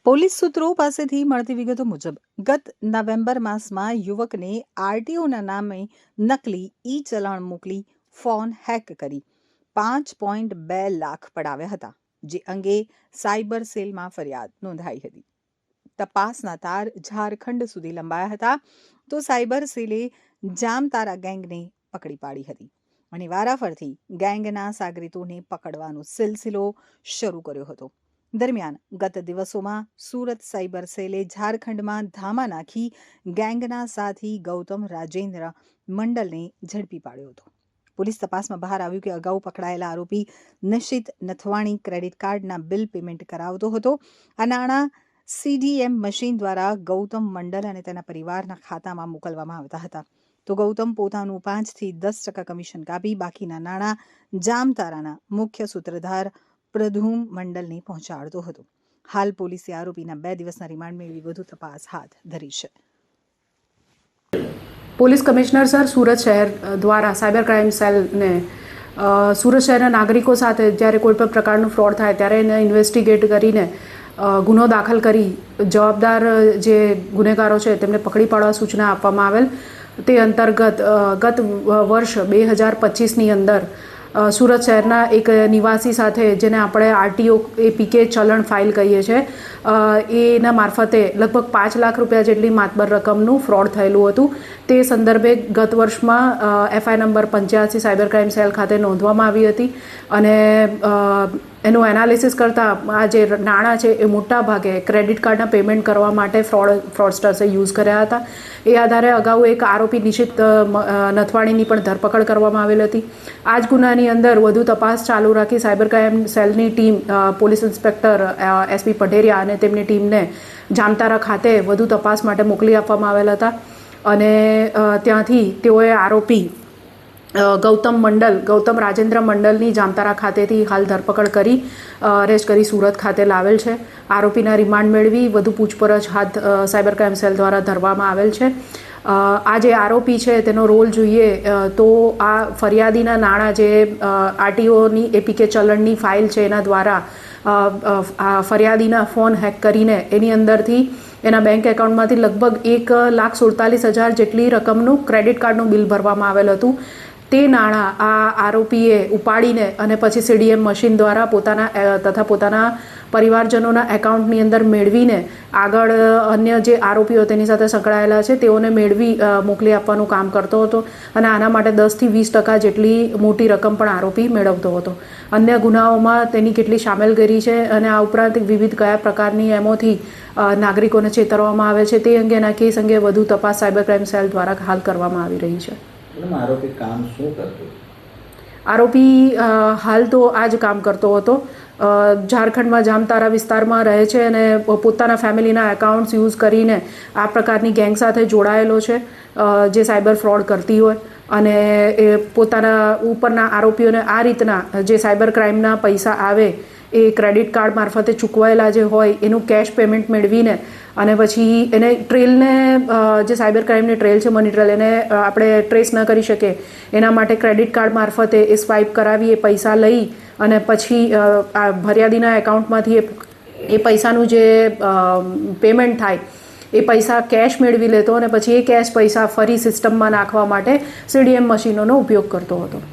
Police સૂત્રો પાસેથી મળતી વિગતો મુજબ ગત નવેમ્બર માસમાં યુવકને આરટીઓના નામે નકલી ઈ ચલણ મોકલી ફોન હેક કરી 5.2 લાખ પડાવ્યા હતા, જે અંગે સાયબર સેલમાં ફરિયાદ નોંધાઈ હતી. તપાસના તાર ઝારખંડ સુધી લંબાયા હતા તો સાયબર સેલે જામતારા ગેંગને પકડી પાડી હતી અને વારાફરતી ગેંગના સાગરીતોને પકડવાનો સિલસિલો શરૂ કર્યો હતો. દરમિયાન ગત દિવસોમાં સુરત સાયબર સેલે ઝારખંડમાં ધામા નાખી ગેંગના સાથી ગૌતમ રાજેન્દ્ર મંડલને ઝડપી પાડ્યો હતો. પોલીસ તપાસમાં બહાર આવ્યું કે અગાઉ પકડાયેલા આરોપી નિશિત નથવાણી ક્રેડિટ કાર્ડના બિલ પેમેન્ટ કરાવતો હતો. આ નાણાં CDM મશીન દ્વારા ગૌતમ મંડલ અને તેના પરિવારના ખાતામાં મોકલવામાં આવતા હતા. તો ગૌતમ પોતાનું 5 થી 10% કમિશન કાપી બાકીના નાણાં જામતારાના મુખ્ય સૂત્રધાર પ્રધુમ મંડલને પહોંચાડતો હતો. હાલ પોલીસે આરોપીના 2 દિવસના રિમાન્ડ મેળવી વધુ તપાસ હાથ ધરી છે. પોલીસ કમિશનર સર સુરત શહેર દ્વારા સાયબર ક્રાઇમ સેલને સુરત શહેરના નાગરિકો સાથે જ્યારે કોઈ પણ પ્રકારનું ફ્રોડ થાય ત્યારે એને ઇન્વેસ્ટિગેટ કરીને ગુનો દાખલ કરી જવાબદાર જે ગુનેગારો છે તેમને પકડી પાડવા સૂચના આપવામાં આવેલ. તે અંતર્ગત ગત વર્ષ 2025ની અંદર સુરત શહેરના એક નિવાસી સાથે, જેને આપણે RTO APK ચલણ ફાઇલ કહીએ છીએ, એના મારફતે લગભગ 5 લાખ રૂપિયા જેટલી માતબર રકમનું ફ્રોડ થયેલું હતું. તે સંદર્ભે ગત વર્ષમાં FI number 85 cyber crime cell ખાતે નોંધવામાં આવી હતી અને એનું એનાલિસિસ કરતાં આ જે નાણાં છે એ મોટા ભાગે ક્રેડિટ કાર્ડના પેમેન્ટ કરવા માટે ફ્રોડસ્ટર્સે યુઝ કર્યા હતા. એ આધારે અગાઉ એક આરોપી નિશિત નથવાણીની પણ ધરપકડ કરવામાં આવેલી હતી. આ જ ગુનાની અંદર વધુ તપાસ ચાલુ રાખી સાયબર ક્રાઇમ સેલની team, police inspector SP Padheriya અને તેમની ટીમને જામતારા ખાતે વધુ તપાસ માટે મોકલી આપવામાં આવેલા હતા અને ત્યાંથી તેઓએ આરોપી ગૌતમ રાજેન્દ્ર મંડલની જામતારા ખાતેથી હાલ ધરપકડ કરી અરેસ્ટ કરી સુરત ખાતે લાવેલ છે. આરોપીના રિમાન્ડ મેળવી વધુ પૂછપરછ હાથ સાયબર ક્રાઇમ સેલ દ્વારા ધરવામાં આવેલ છે. આ જે આરોપી છે તેનો રોલ જોઈએ તો આ ફરિયાદીના નાણાં જે RTOની APK ચલણની ફાઇલ છે એના દ્વારા ફરિયાદીના ફોન હેક કરીને એની અંદરથી એના બેંક એકાઉન્ટમાંથી લગભગ 1,47,000 જેટલી રકમનું ક્રેડિટ કાર્ડનું બિલ ભરવામાં આવેલ હતું. તે નાણાં આ આરોપીએ ઉપાડીને અને પછી CDM મશીન દ્વારા પોતાના પરિવારજનોના એકાઉન્ટની અંદર મેળવીને આગળ અન્ય જે આરોપીઓ તેની સાથે સંકળાયેલા છે તેઓને મોકલી આપવાનું કામ કરતો હતો અને આના માટે 10 થી 20% જેટલી મોટી રકમ પણ આરોપી મેળવતો હતો. અન્ય ગુનાઓમાં તેની કેટલી સામેલગીરી છે અને આ ઉપરાંત વિવિધ કયા પ્રકારની એમોથી નાગરિકોને છેતરવામાં આવે છે તે અંગેના કેસ અંગે વધુ તપાસ સાયબર ક્રાઇમ સેલ દ્વારા હાલ કરવામાં આવી રહી છે. આરોપી કામ શું કરતો? આરોપી હાલ તો આ જ કામ કરતો હતો. ઝારખંડમાં જામતારા વિસ્તારમાં રહે છે અને પોતાના ફેમિલીના એકાઉન્ટ્સ યુઝ કરીને આ પ્રકારની ગેંગ સાથે જોડાયેલો છે જે સાયબર ફ્રોડ કરતી હોય અને એ પોતાના ઉપરના આરોપીઓને આ રીતના જે સાયબર ક્રાઇમના પૈસા આવે એ ક્રેડિટ કાર્ડ મારફતે ચૂકવાયેલા જે હોય એનું કેશ પેમેન્ટ મેળવીને અને પછી એને ટ્રેલને જે સાયબર ક્રાઇમની ટ્રેલ છે, મની ટ્રેલ, એને આપણે ટ્રેસ ન કરી શકીએ એના માટે ક્રેડિટ કાર્ડ મારફતે એ સ્વાઇપ કરાવી એ પૈસા લઈ અને પછી આ ફરિયાદીના એકાઉન્ટમાંથી એ પૈસાનું જે પેમેન્ટ થાય એ પૈસા કેશ મેળવી લેતો અને પછી એ કેશ પૈસા ફરી સિસ્ટમમાં નાખવા માટે CDM મશીનોનો ઉપયોગ કરતો હતો.